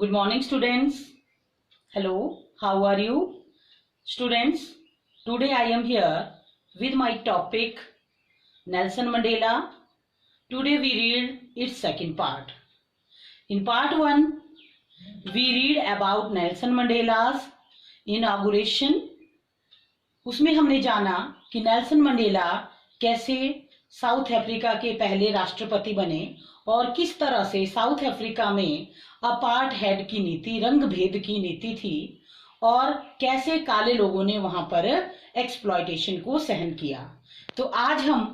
Good morning, students. Hello, how are you? Students, today I am here with my topic Nelson Mandela. Today we read its second part. In part 1, we read about Nelson Mandela's inauguration. उसमें हमने जाना कि Nelson Mandela कैसे south Africa के पहले राष्ट्रपति बने और किस तरह से साउथ अफ्रीका में अपार्टहेड की नीति, रंग भेद की नीति थी और कैसे काले लोगों ने वहां पर एक्सप्लॉयटेशन को सहन किया। तो आज हम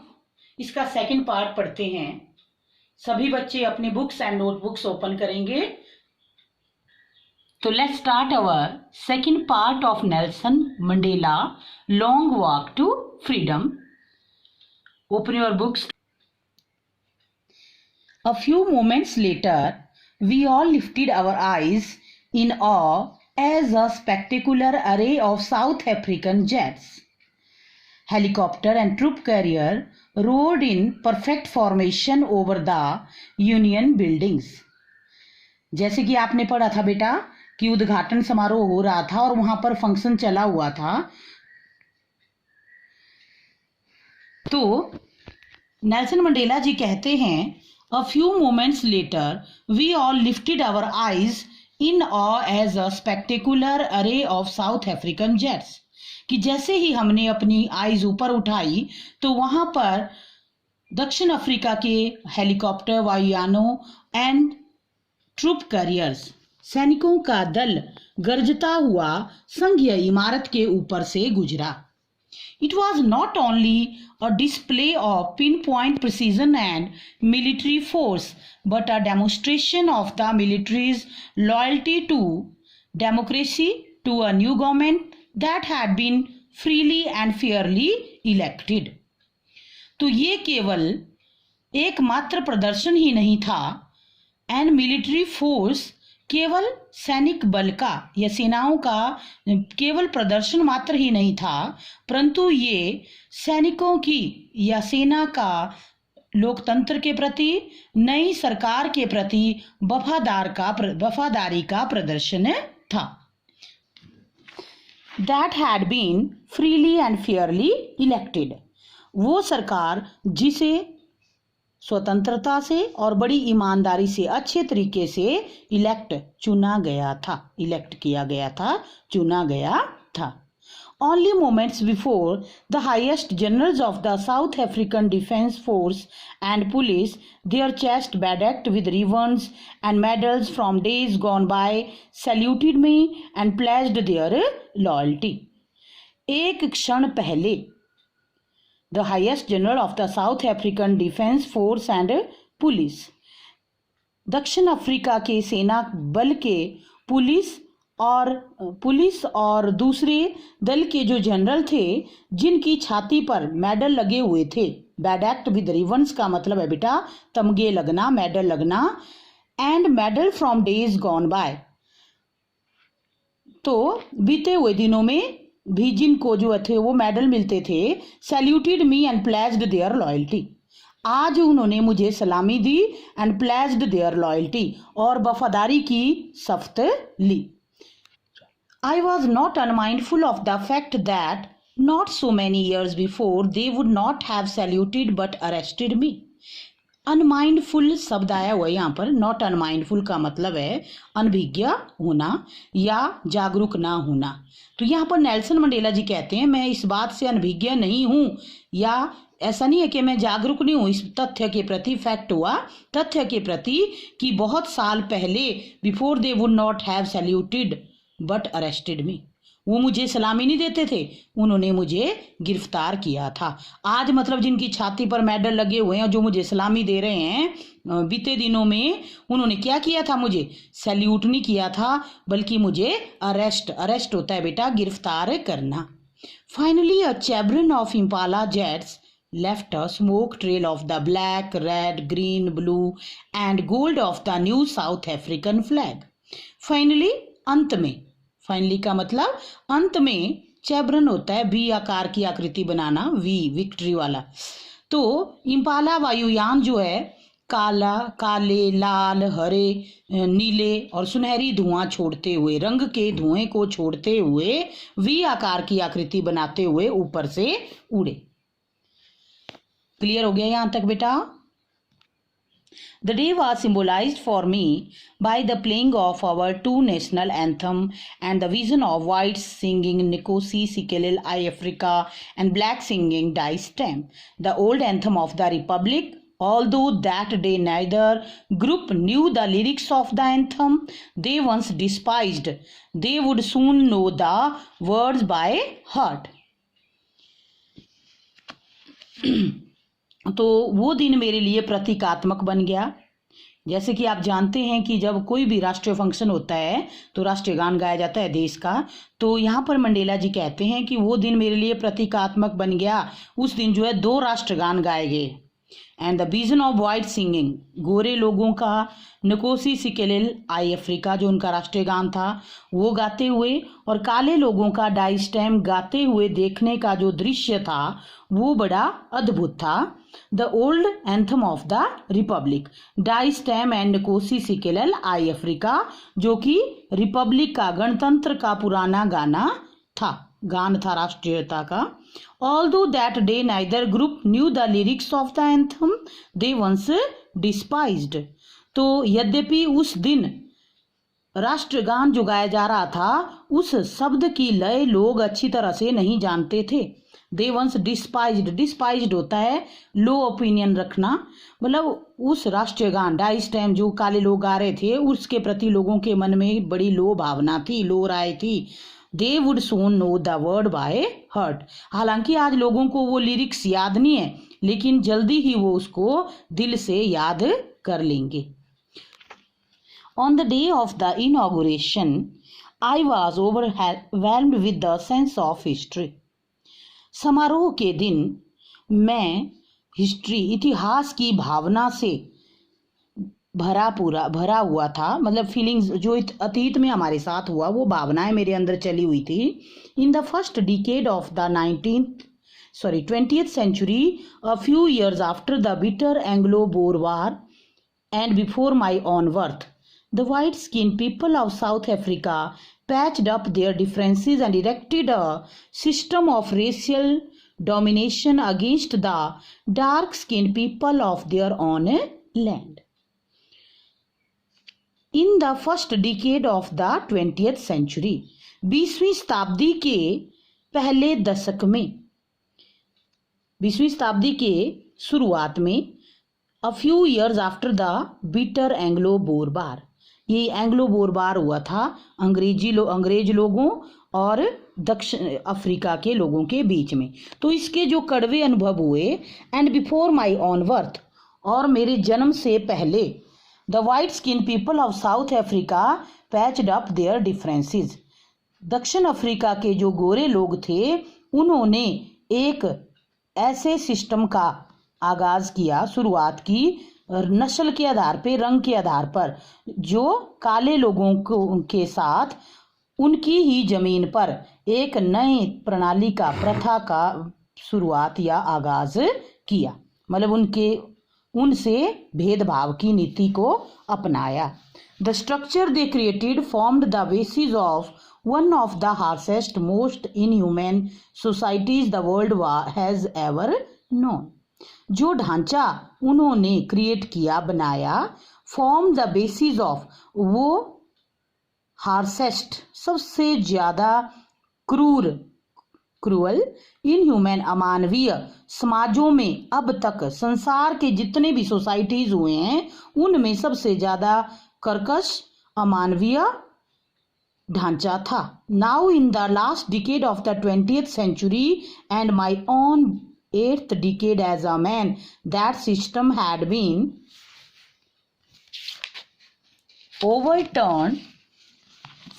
इसका सेकंड पार्ट पढ़ते हैं। सभी बच्चे अपने बुक्स एंड नोटबुक्स ओपन करेंगे। तो let's start our second part of Nelson Mandela long walk to freedom. Open your books. A few moments later, we all lifted our eyes in awe as a spectacular array of South African jets, helicopter and troop carrier roared in perfect formation over the Union buildings. जैसे कि आपने पढ़ा था बेटा कि उद्घाटन समारोह हो रहा था और वहां पर फंक्शन चला हुआ था। तो नेल्सन मंडेला जी कहते हैं, A few moments later, we all lifted our eyes in awe as a spectacular array of South African jets. कि जैसे ही हमने अपनी आईज ऊपर उठाई तो वहां पर दक्षिण अफ्रीका के हेलीकॉप्टर, वायुयानों एंड ट्रूप कैरियर्स, सैनिकों का दल गरजता हुआ संघीय इमारत के ऊपर से गुजरा। It was not only a display of pinpoint precision and military force, but a demonstration of the military's loyalty to democracy, to a new government that had been freely and fairly elected. तो ये केवल एकमात्र प्रदर्शन ही नहीं था, and military force केवल सैनिक बल का या सेनाओं का केवल प्रदर्शन मात्र ही नहीं था, परंतु ये सैनिकों की या सेना का लोकतंत्र के प्रति, नई सरकार के प्रति वफादारी का प्रदर्शन था। That had been freely and fairly elected. वो सरकार जिसे स्वतंत्रता से और बड़ी ईमानदारी से अच्छे तरीके से इलेक्ट किया गया था। Only moments before, the highest generals of the South African Defence Force and police, their chests bedecked with ribbons and medals from days gone by, saluted me and pledged their loyalty. एक क्षण पहले the highest general of the South African Defence Force and Police, दक्षिण Africa के सेना बल के police और दूसरे दल के जो जनरल थे, जिनकी छाती पर मेडल लगे हुए थे। बेडेक्ड विद रिबन्स का मतलब है बेटा तमगे लगना, मेडल लगना। And medal from days gone by, तो बीते हुए दिनों में भी जिनको जो थे वो मेडल मिलते थे। Saluted me and pledged their loyalty, आज उन्होंने मुझे सलामी दी। एंड प्लेज्ड देयर लॉयल्टी, और वफादारी की शपथ ली। I was not unmindful of the fact that not so many years before they would not have saluted but arrested me. Unmindful शब्द आया हुआ यहाँ पर। नॉट अनमाइंडफुल का मतलब है अनभिज्ञ होना या जागरूक ना होना। तो यहाँ पर नेल्सन मंडेला जी कहते हैं, मैं इस बात से अनभिज्ञ नहीं हूँ, या ऐसा नहीं है कि मैं जागरूक नहीं हूँ इस तथ्य के प्रति, फैक्ट हुआ तथ्य के प्रति कि बहुत साल पहले before they would not have saluted but arrested me, वो मुझे सलामी नहीं देते थे, उन्होंने मुझे गिरफ्तार किया था। आज मतलब जिनकी छाती पर मेडल लगे हुए हैं, जो मुझे सलामी दे रहे हैं, बीते दिनों में उन्होंने क्या किया था, मुझे सैल्यूट नहीं किया था, बल्कि मुझे अरेस्ट होता है बेटा गिरफ्तार करना। Finally a चैबरन of Impala jets left a smoke trail of the black, red, green, blue and gold of the new South African flag. Finally, अंत में, फाइनली का मतलब अंत में, चैबरन होता है वी आकार की आकृति बनाना, वी विक्ट्री वाला। तो इम्पाला वायुयान जो है काला, काले, लाल, हरे, नीले और सुनहरी धुआं छोड़ते हुए, रंग के धुएं को छोड़ते हुए वी आकार की आकृति बनाते हुए ऊपर से उड़े। क्लियर हो गया यहां तक बेटा? The day was symbolized for me by the playing of our two national anthem and the vision of whites singing Nkosi Sikelel I Africa and black singing Die Stem, the old anthem of the Republic. Although that day neither group knew the lyrics of the anthem they once despised, they would soon know the words by heart. तो वो दिन मेरे लिए प्रतीकात्मक बन गया। जैसे कि आप जानते हैं कि जब कोई भी राष्ट्रीय फंक्शन होता है तो राष्ट्रीय गान गाया जाता है देश का। तो यहाँ पर मंडेला जी कहते हैं कि वो दिन मेरे लिए प्रतीकात्मक बन गया। उस दिन जो है 2 राष्ट्रगान गाए गए। And the vision of white singing, गोरे लोगों का नकोसी सिकेलेल आई अफ्रीका जो उनका राष्ट्रीय गान था वो गाते हुए, और काले लोगों का डाई स्टेम गाते हुए देखने का जो दृश्य था वो बड़ा अद्भुत था। The old anthem of the republic, Die Stem and Nkosi Sikelel' iAfrika, जो कि रिपब्लिक का, गणतंत्र का पुराना गान था राष्ट्रीयता का। Although that day neither group knew the lyrics of the anthem they once despised, तो यद्यपि उस दिन राष्ट्रगान जो गाया जा रहा था उस शब्द की लय लोग अच्छी तरह से नहीं जानते थे। They once despised होता है लो ओपिनियन रखना, मतलब उस राष्ट्रीय गान डाई स्टेम जो काले लोग गा रहे थे उसके प्रति लोगों के मन में बड़ी लो भावना थी, लो राय थी। They would soon know the word by heart, हालांकि आज लोगों को वो लिरिक्स याद नहीं है लेकिन जल्दी ही वो उसको दिल से याद कर लेंगे। On the day of the inauguration, I was overwhelmed with the sense of history. समारोह के दिन मैं इतिहास की भावना से भरा हुआ था, मतलब फीलिंग्स जो अतीत में हमारे साथ हुआ वो भावनाएं मेरे अंदर चली हुई थी। In the first decade of the 20th century, a few years after the bitter Anglo-Boer War and before my own birth, the white-skinned people of South Africa patched up their differences and erected a system of racial domination against the dark-skinned people of their own land. In the first decade of the 20th century, 20वीं शताब्दी के पहले दशक में, 20वीं शताब्दी के शुरुआत में, a few years after the bitter Anglo-Boer War, ये एंग्लो-बोर वार हुआ था अंग्रेज लोगों और दक्षिण अफ्रीका के लोगों के बीच में। तो इसके जो कड़वे अनुभव हुए, and before my on birth, और मेरे जन्म से पहले, The white skinned people of South Africa patched up their differences. दक्षिण अफ्रीका के जो गोरे लोग थे उन्होंने एक ऐसे सिस्टम का आगाज किया, शुरुआत की नस्ल के आधार पर, रंग के आधार पर, जो काले लोगों के साथ उनकी ही जमीन पर एक नई प्रणाली का, प्रथा का शुरुआत या आगाज किया, मतलब उनसे भेदभाव की नीति को अपनाया। The structure they created formed the basis of one of the harshest most inhuman societies the world has ever known. जो ढांचा उन्होंने क्रिएट किया, बनाया, फॉर्म द बेसिस ऑफ, वो हार्शेस्ट, सबसे ज्यादा क्रूअल, इनह्यूमन, अमानवीय समाजों में अब तक संसार के जितने भी सोसाइटीज हुए हैं उनमें सबसे ज्यादा कर्कश, अमानवीय ढांचा था। Now in the last decade of the 20th century and my own 8th decade as a man, that system had been overturned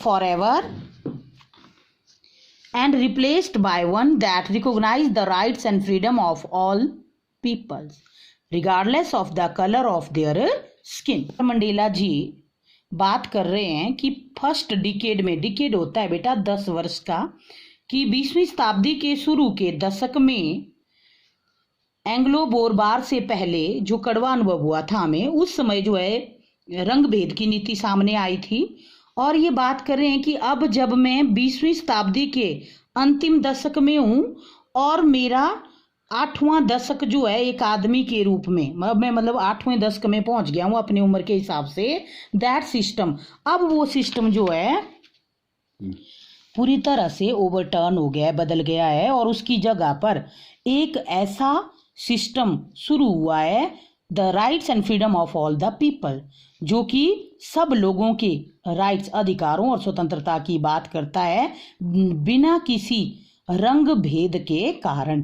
forever and replaced by one that recognized the rights and freedom of all peoples regardless of the color of their skin. Mandela ji बात कर रहे हैं कि first decade में, decade होता है बेटा 10 वर्ष का, कि 20वीं शताब्दी के शुरू के दशक में एंग्लो बोरबार से पहले जो कड़वा अनुभव हुआ था हमें, उस समय जो है रंग भेद की नीति सामने आई थी। और ये बात कर रहे हैं कि अब जब मैं 20वीं शताब्दी के अंतिम दशक में हूँ और मेरा 8वां दशक जो है एक आदमी के रूप में, मैं मतलब 8वें दशक में पहुंच गया हूँ अपनी उम्र के हिसाब से, दैट सिस्टम, अब वो सिस्टम जो है पूरी तरह से ओवरटर्न हो गया है, बदल गया है, और उसकी जगह पर एक ऐसा सिस्टम शुरू हुआ है, the rights and freedom of all the people, जो कि सब लोगों के राइट्स, अधिकारों और स्वतंत्रता की बात करता है बिना किसी रंग भेद के कारण।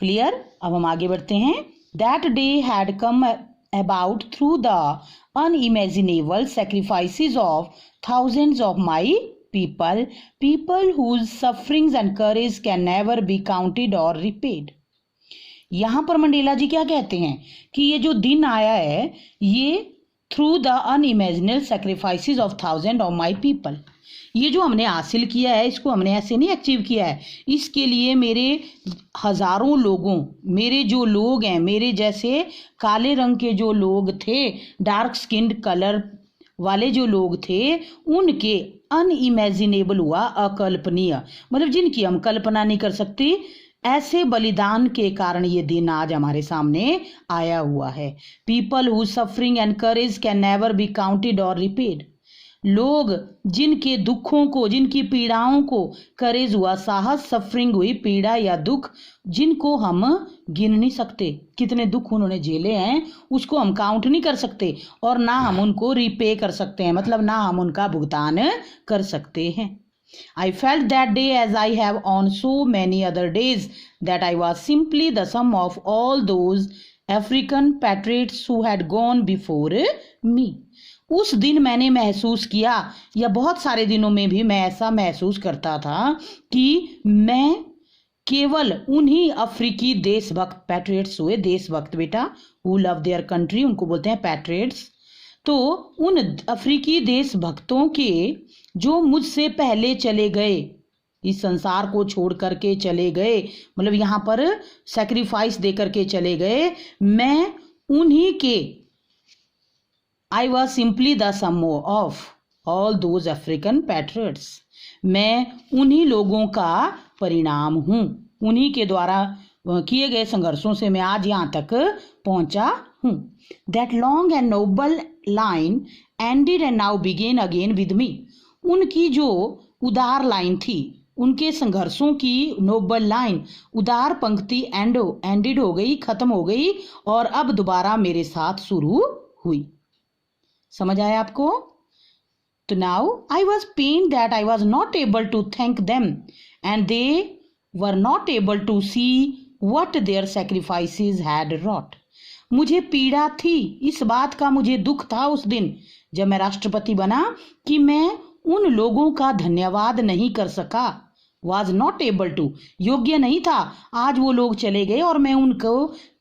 क्लियर? अब हम आगे बढ़ते हैं। That day had come about through the unimaginable sacrifices of thousands of my people whose sufferings and courage can never be counted or repaid। यहां पर मंडेला जी क्या कहते हैं कि ये जो दिन आया है ये through the unimaginable sacrifices of thousand of my people, ये जो हमने हासिल किया है इसको हमने ऐसे नहीं अचीव किया है, इसके लिए मेरे हजारों लोगों, मेरे जो लोग हैं, मेरे जैसे काले रंग के जो लोग थे, डार्क स्किन्ड कलर वाले जो लोग थे, उनके अनइमेजिनेबल हुआ, अकल्पनीय, मतलब जिनकी हम कल्पना नहीं कर सकती, ऐसे बलिदान के कारण ये दिन आज हमारे सामने आया हुआ है। People who suffering and courage can never be counted और रिपेड, लोग जिनके दुखों को, जिनकी पीड़ाओं को, करेज हुआ साहस, सफरिंग हुई पीड़ा या दुख, जिनको हम गिन नहीं सकते, कितने दुख उन्होंने झेले हैं उसको हम काउंट नहीं कर सकते, और ना हम उनको रिपे कर सकते हैं, मतलब ना हम उनका भुगतान कर सकते हैं। I felt that day, as I have on so many other days, that I was simply the sum of all those African patriots who had gone before me। उस दिन मैंने महसूस किया, या बहुत सारे दिनों में भी मैं ऐसा महसूस करता था कि मैं केवल उन्हीं अफ्रीकी देशभक्त, पैट्रियट्स हुए देशभक्त बेटा, हु लव देयर कंट्री, उनको बोलते हैं पैट्रियट्स, तो उन अफ्रीकी देशभक्तों के जो मुझसे पहले चले गए, इस संसार को छोड़ करके चले गए, मतलब यहाँ पर सैक्रिफाइस दे करके चले गए, मैं उन्हीं के, I was simply the sum of all those African patriots, मैं उन्हीं लोगों का परिणाम हूँ, उन्हीं के द्वारा किए गए संघर्षों से मैं आज यहाँ तक पहुंचा हूँ। That long and noble line ended and now begin again with me, उनकी जो उदार लाइन थी, उनके संघर्षों की नोबल लाइन, उदार पंक्ति एंडेड हो गई, खत्म हो गई, और अब दोबारा मेरे साथ शुरू हुई। समझ आया आपको? तो now I was pain that I was not able to thank them and they were not able to see what their sacrifices had wrought. मुझे पीड़ा थी, इस बात का मुझे दुख था उस दिन जब मैं राष्ट्रपति बना कि मैं उन लोगों का धन्यवाद नहीं कर सका, वॉज नॉट एबल टू, योग्य नहीं था, आज वो लोग चले गए और मैं उनको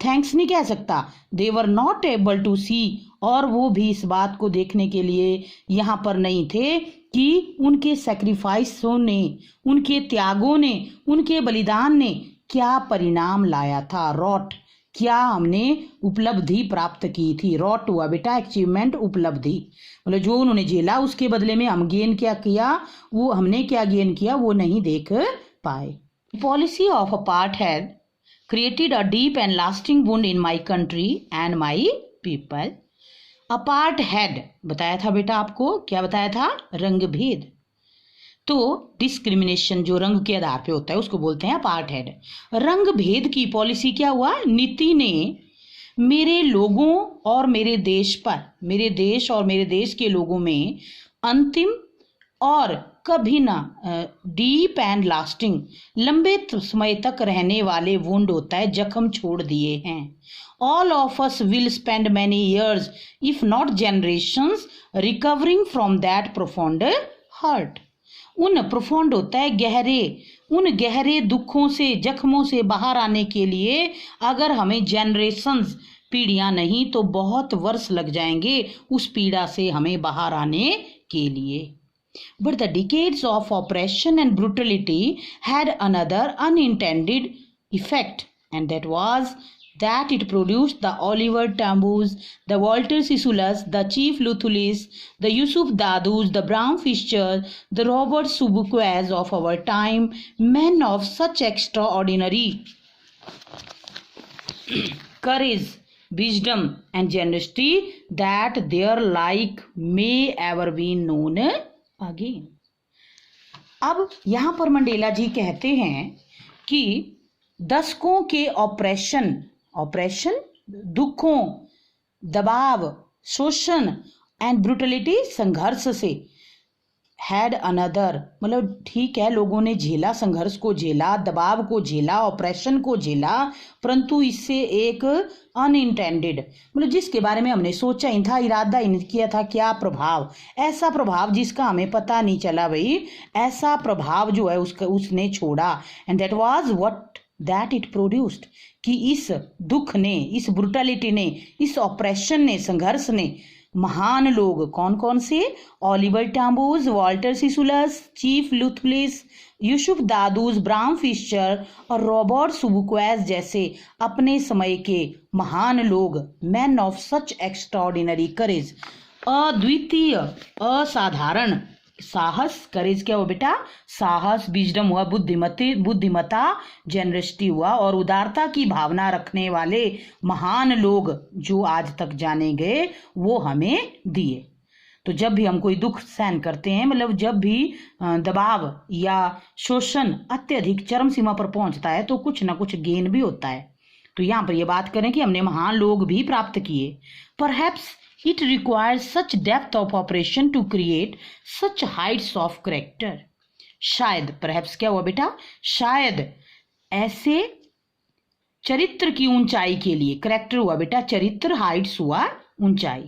थैंक्स नहीं कह सकता। दे वर नॉट एबल टू सी, और वो भी इस बात को देखने के लिए यहाँ पर नहीं थे कि उनके सैक्रिफाइसों ने, उनके त्यागों ने, उनके बलिदान ने क्या परिणाम लाया था, रॉट, क्या हमने उपलब्धि प्राप्त की थी। रॉट हुआ बेटा अचीवमेंट, उपलब्धि, मतलब जो उन्होंने झेला उसके बदले में हम गेन क्या किया, वो हमने क्या गेन किया वो नहीं देख पाए। Policy of apartheid created a deep and lasting wound in my country and my people. Apartheid बताया था बेटा आपको, क्या बताया था? रंग भेद। तो डिस्क्रिमिनेशन जो रंग के आधार पे होता है उसको बोलते हैं अपार्थाइड। रंग भेद की पॉलिसी क्या हुआ, नीति ने मेरे लोगों और मेरे देश पर, मेरे देश और मेरे देश के लोगों में अंतिम और कभी ना डीप एंड लास्टिंग, लंबे समय तक रहने वाले वुंड होता है, जख्म छोड़ दिए हैं। All of us will spend many years if not generations recovering from that profound hurt. उन प्रोफाउंड होता है गहरे, उन गहरे दुखों से, जख्मों से बाहर आने के लिए अगर हमें जनरेशंस, पीढ़ियां नहीं तो बहुत वर्ष लग जाएंगे उस पीड़ा से हमें बाहर आने के लिए। But the decades of operation and brutality had another unintended effect, and that was that it produced the Oliver Tambo's, the Walter Sissoulus, the Chief Luthulus, the Yusuf Dadus, the Bram Fischer, the Robert Subuquas of our time, men of such extraordinary courage, wisdom and generosity that their like may ever be known again. अब यहाँ पर Mandela ji कहते हैं कि दशकों के operation दुखों, दबाव, शोषण एंड ब्रुटलिटी, संघर्ष से हैड अनदर, मतलब ठीक है, लोगों ने झेला, संघर्ष को झेला, दबाव को झेला, ऑपरेशन को झेला, परंतु इससे एक अनइंटेंडेड, मतलब जिसके बारे में हमने सोचा ही था, इरादा ही नहीं किया था, क्या प्रभाव, ऐसा प्रभाव जिसका हमें पता नहीं चला भाई, ऐसा प्रभाव जो है उसने छोड़ा। And that was what that it produced, कि इस दुख ने, इस ब्रुटलिटी ने, इस ऑपरेशन ने, संघर्ष ने महान लोग, कौन कौन से, Oliver Tambos, Walter Sisulus, chief Luthulis, Yusuf Dadoos, Bram Fischer और रॉबर्ट सुबुक्वेस जैसे अपने समय के महान लोग, men of such extraordinary courage, अद्वितीय, असाधारण साहस, करेज क्या हुआ बेटा, साहस, विजडम हुआ, बुद्धिमता, जेनरसिटी हुआ, और उदारता की भावना रखने वाले महान लोग जो आज तक जाने गए वो हमें दिए। तो जब भी हम कोई दुख सहन करते हैं, मतलब जब भी दबाव या शोषण अत्यधिक चरम सीमा पर पहुंचता है तो कुछ ना कुछ गेन भी होता है। तो यहाँ पर ये बात करें कि हमने महान लोग भी प्राप्त किए। Perhaps it requires such depth of operation to create such heights of character. शायद, perhaps क्या हुआ बेटा, शायद ऐसे चरित्र की ऊंचाई के लिए, करेक्टर हुआ बेटा, चरित्र, हाइट्स हुआ ऊंचाई,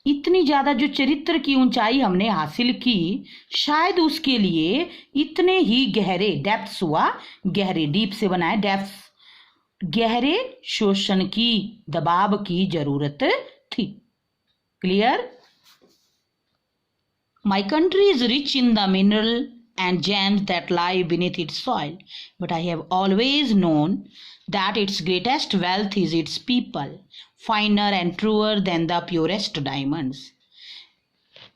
इतनी ज्यादा जो चरित्र की ऊंचाई हमने हासिल की, शायद उसके लिए इतने ही गहरे, डेप्थ्स हुआ गहरे, डीप से बनाए डेप्थ्स, गहरे शोषण की, दबाव की जरूरत थी। Clear? My country is rich in the mineral and gems that lie beneath its soil, but I have always known that its greatest wealth is its people, finer and truer than the purest diamonds.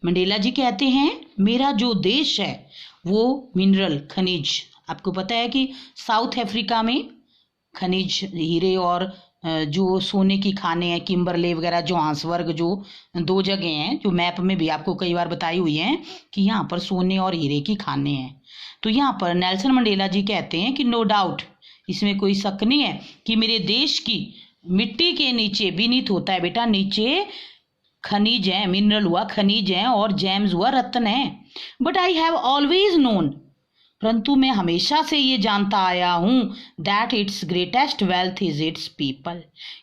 Mandela ji कहते हैं, मेरा जो देश है वो mineral, खनिज, आपको पता है कि साउथ अफ्रीका में खनिज, हीरे और जो सोने की खाने हैं, किम्बरले वगैरह, जोहान्सबर्ग, जो दो जगह हैं जो मैप में भी आपको कई बार बताई हुई हैं कि यहाँ पर सोने और हीरे की खाने हैं। तो यहाँ पर नेल्सन मंडेला जी कहते हैं कि नो डाउट, इसमें कोई शक नहीं है कि मेरे देश की मिट्टी के नीचे, बीनीथ होता है बेटा, नीचे खनिज है, मिनरल हुआ खनिज है, और जेम्स हुआ रत्न है। But I have always known, परंतु मैं हमेशा से ये जानता आया हूं, that it's greatest wealth is it's people,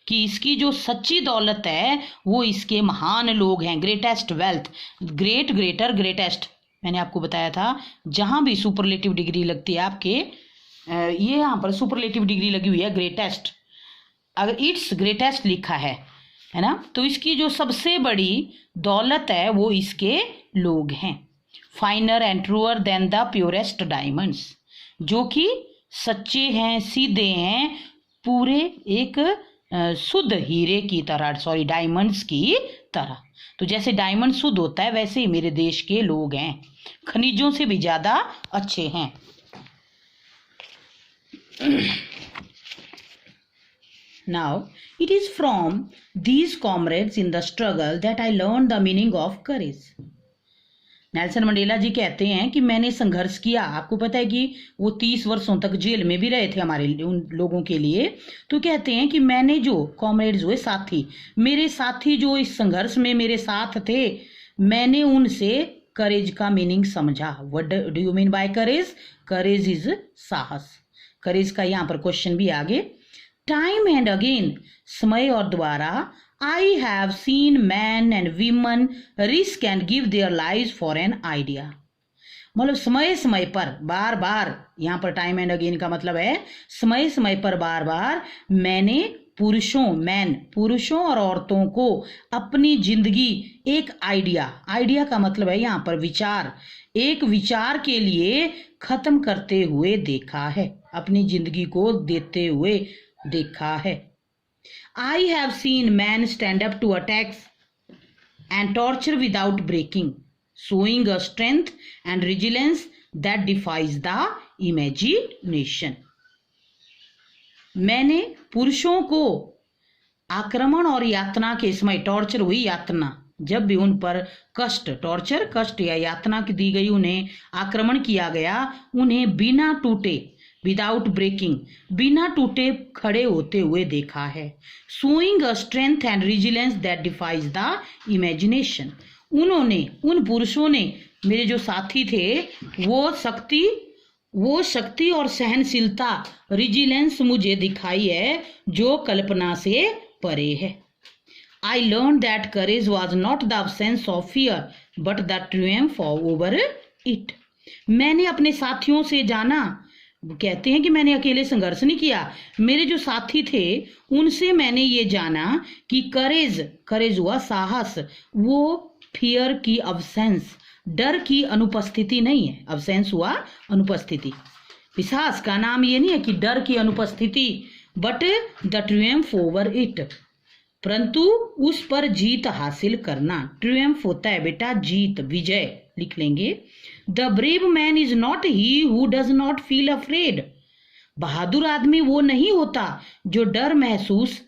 कि इसकी जो सच्ची दौलत है वो इसके महान लोग हैं। Greatest wealth, great, greater, greatest, मैंने आपको बताया था जहां भी सुपरलेटिव डिग्री लगती है आपके, ये यहाँ पर सुपरलेटिव डिग्री लगी हुई है ग्रेटेस्ट, अगर इट्स ग्रेटेस्ट लिखा है ना, तो इसकी जो सबसे बड़ी दौलत है वो इसके लोग हैं। Finer and truer than the purest diamonds, जो कि सच्चे हैं, सीधे हैं, पूरे एक शुद्ध हीरे की तरह, सॉरी डायमंड्स की तरह। तो जैसे डायमंड शुद्ध होता है वैसे ही मेरे देश के लोग हैं, खनिजों से भी ज्यादा अच्छे हैं। Now, it is from these comrades in the struggle that I learned the meaning of courage. Nelson Mandela ji कहते हैं कि मैंने संघर्ष किया, आपको पता है कि वो 30 वर्षों तक जेल में भी रहे थे हमारे उन लोगों के लिए। तो कहते हैं कि मैंने जो कॉमरेड्स हुए, साथी, मेरे साथी जो इस संघर्ष में मेरे साथ थे, मैंने उनसे करेज का मीनिंग समझा। What do you mean by courage? Courage is साहस। करेज का यहाँ पर क्वेश्चन भी आगे। टाइम एंड अगेन, समय और द्वारा, I have seen men and women risk and give their lives for an idea. मतलब समय समय पर, बार बार, यहाँ पर टाइम एंड अगेन का मतलब है समय समय पर, बार बार मैंने पुरुषों मैन पुरुषों और औरतों को अपनी जिंदगी एक आइडिया का मतलब है यहाँ पर विचार, एक विचार के लिए खत्म करते हुए देखा है, अपनी जिंदगी को देते हुए देखा है। I have seen man stand up to attacks and torture without breaking, showing a strength and resilience that defies the imagination. मैंने पुरुषों को आक्रमण और यातना के समय, टॉर्चर हुई यातना, जब भी उन पर टॉर्चर कष्ट या यातना दी गई, उन्हें आक्रमण किया गया, उन्हें बिना टूटे विदाउट ब्रेकिंग, बिना टूटे खड़े होते हुए देखा है। Showing a strength and resilience that defies the imagination, उन पुरुषों ने, मेरे जो साथी थे, वो शक्ति और सहनशीलता, रिजिलेंस मुझे दिखाई है जो कल्पना से परे है। I learn that courage was not the absence of fear but the Triumph over it. मैंने अपने साथियों से जाना, कहते हैं कि मैंने अकेले संघर्ष नहीं किया, मेरे जो साथी थे उनसे मैंने ये जाना कि करेज हुआ साहस, वो फियर की अब्सेंस, डर की अनुपस्थिति नहीं है। अब्सेंस हुआ अनुपस्थिति, साहस का नाम ये नहीं है कि डर की अनुपस्थिति, but the Triumph over it, परंतु उस पर जीत हासिल करना। ट्रियम्फ होता है बेटा जीत, विजय लिख लेंगे। The brave man is not he who does not feel afraid, बहादुर आदमी वो नहीं होता जो डर महसूस,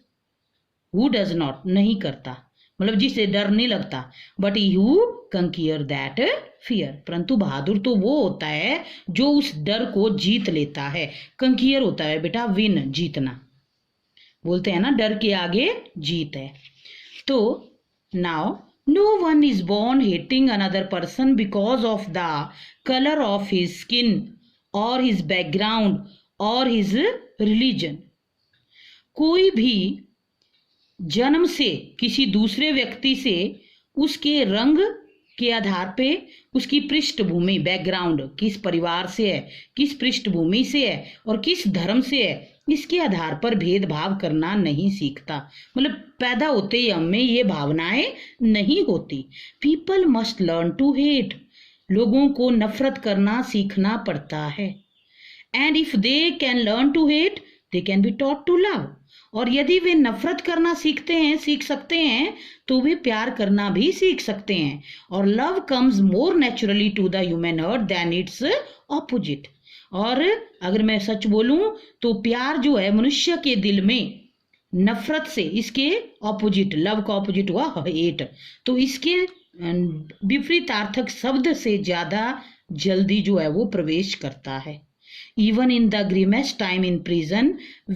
हु डज नॉट नहीं करता, मतलब जिसे डर नहीं लगता, but he who conquers that fear, परंतु बहादुर तो वो होता है जो उस डर को जीत लेता है। कंकियर होता है बेटा विन, जीतना, बोलते हैं ना डर के आगे जीत है। तो now no one is born hating another person because of the color of his skin or his background or his religion. कोई भी जन्म से किसी दूसरे व्यक्ति से उसके रंग के आधार पे, उसकी पृष्ठभूमि, बैकग्राउंड, किस परिवार से है, किस पृष्ठभूमि से है और किस धर्म से है, इसके आधार पर भेदभाव करना नहीं सीखता। मतलब पैदा होते ही हमें ये भावनाएं नहीं होती। People must learn to hate, लोगों को नफरत करना सीखना पड़ता है। And if they can learn to hate they can be taught to love, और यदि वे नफरत करना सीख सकते हैं तो वे प्यार करना भी सीख सकते हैं। और love comes more naturally to the human heart than its opposite, और अगर मैं सच बोलूं तो प्यार जो है मनुष्य के दिल में नफरत से, इसके ऑपोजिट, लव का ऑपोजिट हुआ हेट, तो इसके विपरीतार्थक शब्द से ज्यादा जल्दी जो है वो प्रवेश करता है। Even in the grimmest time in prison,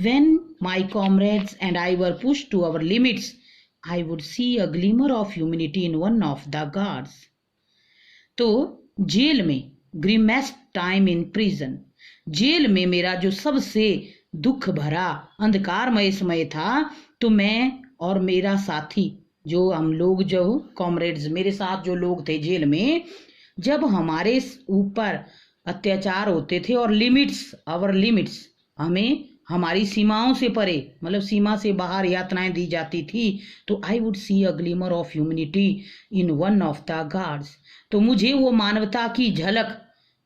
when my comrades and I were pushed to our limits, I would see a glimmer of humanity in one of the guards. तो जेल में, grimmest time in prison, jail में मेरा जो सबसे दुख भरा अंधकारमय समय था, तो मैं और मेरा साथी, जो हम लोग, जो कॉमरेड्स, मेरे साथ जो लोग थे जेल में, जब हमारे ऊपर अत्याचार होते थे और आवर लिमिट्स, हमें हमारी सीमाओं से परे, मतलब सीमा से बाहर यातनाएं दी जाती थी, तो I would see a glimmer of humanity in one of the guards, तो मुझे वो मानवता की झलक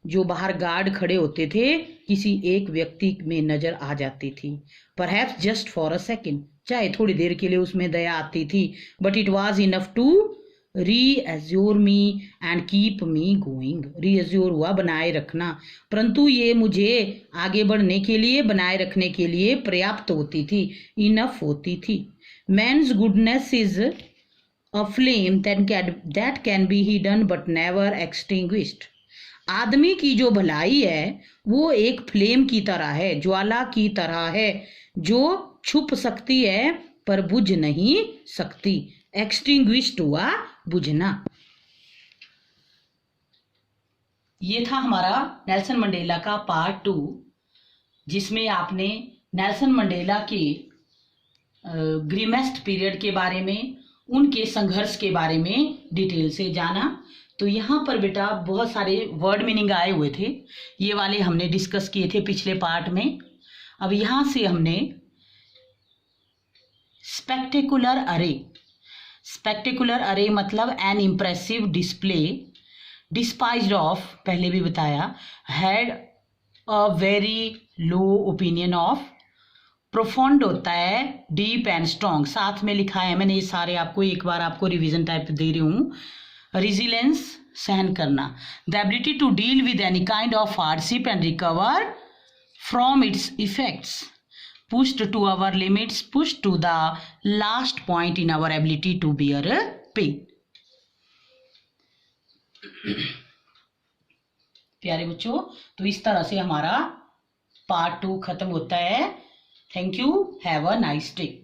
जो बाहर गार्ड खड़े होते थे किसी एक व्यक्ति में नजर आ जाती थी। Perhaps just for a second, चाहे थोड़ी देर के लिए उसमें दया आती थी, but it was enough to reassure me and keep me going. Reassure हुआ बनाए रखना, परंतु ये मुझे आगे बढ़ने के लिए, बनाए रखने के लिए पर्याप्त होती थी, इनफ होती थी। Man's goodness is a flame that can be hidden but never extinguished. आदमी की जो भलाई है वो एक फ्लेम की तरह है, ज्वाला की तरह है, जो छुप सकती है पर बुझ नहीं सकती। एक्सटिंग्विश्ड हुआ बुझना। ये था हमारा नेल्सन मंडेला का पार्ट 2, जिसमें आपने नेल्सन मंडेला के ग्रीमेस्ट पीरियड के बारे में, उनके संघर्ष के बारे में डिटेल से जाना। तो यहाँ पर बेटा बहुत सारे वर्ड मीनिंग आए हुए थे, ये वाले हमने डिस्कस किए थे पिछले पार्ट में। अब यहाँ से हमने स्पेक्टेकुलर अरे, स्पेक्टेकुलर अरे मतलब एन इम्प्रेसिव डिस्प्ले, डिस्पाइज्ड ऑफ पहले भी बताया, had a very low opinion of, profound होता है डीप एंड स्ट्रॉन्ग, साथ में लिखा है मैंने ये सारे आपको, एक बार आपको रिवीजन टाइप दे रही हूँ। रेजिलेंस सहन करना, the ability to deal with any kind of hardship and recover from its effects, pushed to our limits, pushed to the last point in our ability to bear pain। प्यारे बच्चों, तो इस तरह से हमारा पार्ट 2 खत्म होता है। Thank you, have a nice day.